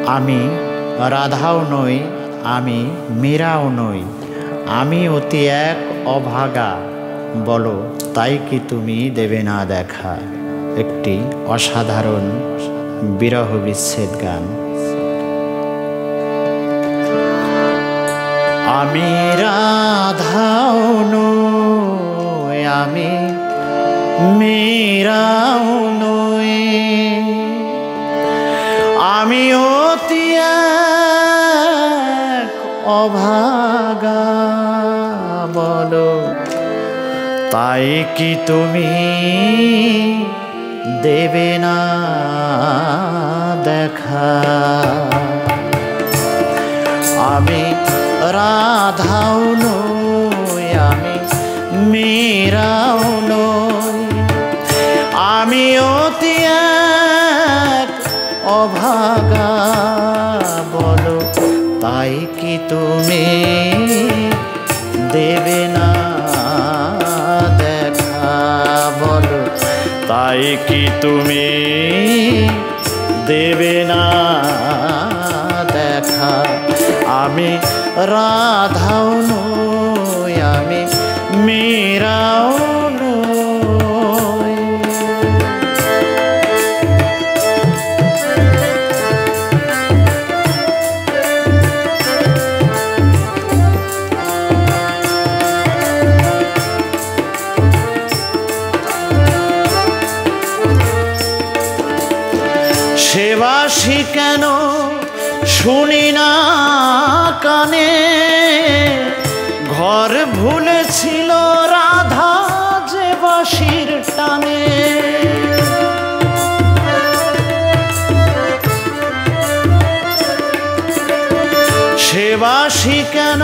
আমি রাধাও নই, আমি মীরাও নই, আমি অতি এক অভাগা, বলো তাই কি তুমি দেবে না দেখা। একটি অসাধারণ বিরহ বিচ্ছেদ গান। আমি রাধাও নই, আমি মীরাও নই, আমি অতি এক অভাগা, বলো তাই কি তুমি দেবে না দেখা। আমি রাধাও নই, আমি মীরাও নই, আমি অতি এক অভাগা, বলো তাই কি তুমি দেবে না দেখা। বলো তাই কি তুমি দেবে না দেখা। আমি রাধাও নই, আমি মীরাও নই। সেবাসী কেন শুনি না কানে, ঘর ভুলেছিল রাধা যে বাঁশির টানে। সেবাসী কেন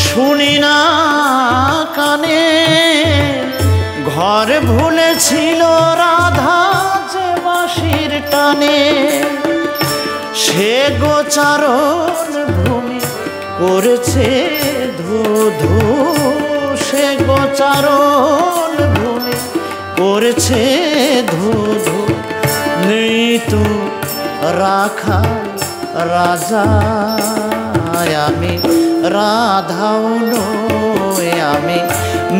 শুনি না কানে, ঘর ভুলেছিল রাধা যে বাঁশির টানে। সে গোচারণ ভূমি করেছে ধু ধু, সে গোচারণ ভূমি করেছে ধু ধু। নেই তো রাখা রাজা, আমি রাধাও নই, আমি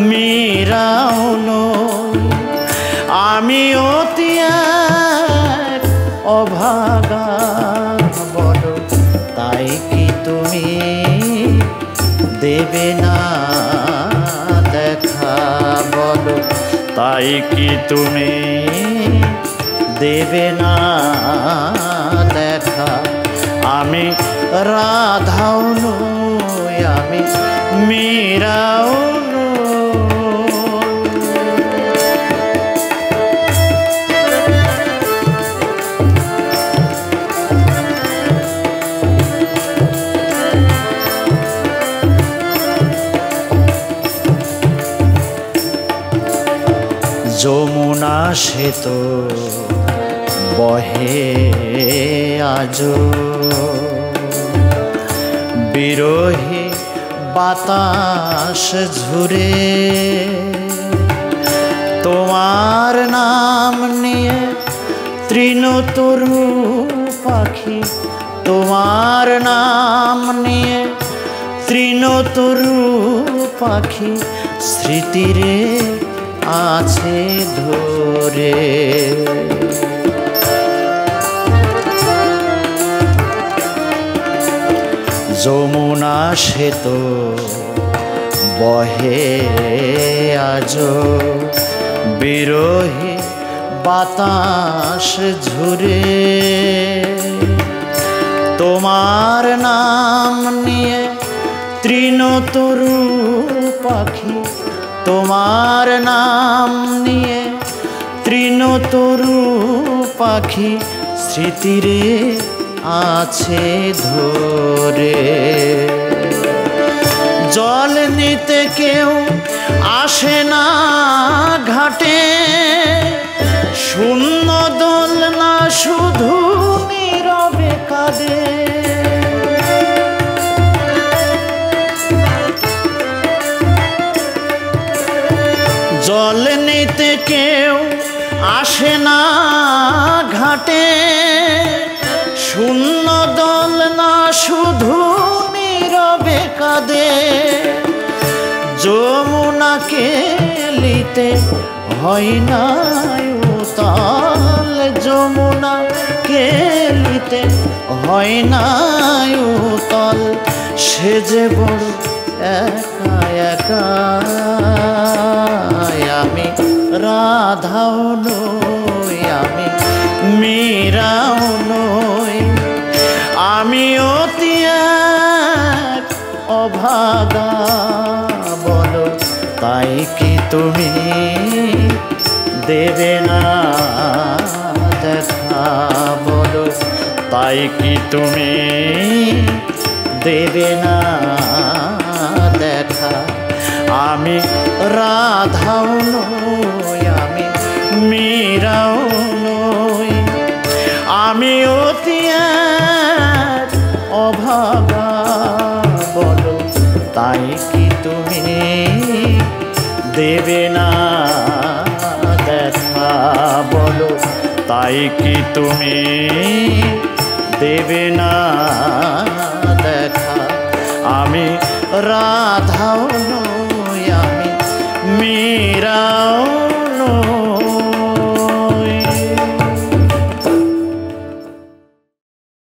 মীরাও নই, আমি অতি এক অভাগা, বলো তাই কি তুমি দেবে না দেখা। বলো তাই কি তুমি দেবে না দেখা। আমি রাধাও নই, আমি মীরাও যমুনা সে তো বহে আজো, বিরহী বাতাস ঝুরে। তোমার নাম নিয়ে তৃণতরু পাখি, তোমার নাম নিয়ে তৃণতরু পাখি, স্মৃতিরে আছে ধরে। যমুনা সে তো বহে আজো, বিরহী বাতাস ঝুরে। তোমার নাম নিয়ে তৃণতরু পাখি, তোমার নাম নিয়ে তৃণতরু পাখি, স্মৃতিরে আছে ধরে। জল নিতে কেউ আসে না ঘাটে, শূন্য দোলনা শুধু নীরবে কাঁদে। জল নিতে কেউ আসে না ঘাটে, শূন্য কেলিতে হয় না উতাল, যমুনা কেলিতে হয় না উতাল, সে যে বড় একা একা। আমি রাধাও নই, আমি মীরাও নই, আমি অতি এক অভাগা। বলো তাই কি তুমি দেবে না দেখা? বলো তাই কি তুমি দেবে না দেখা? আমি রাধাও নই, আমি মীরাও নই, আমি অতি এক অভাগা। বলো তাই কি তুমি দেবে না দেখা? বলো তাই কি তুমি দেবে না দেখা? আমি রাধাও নই।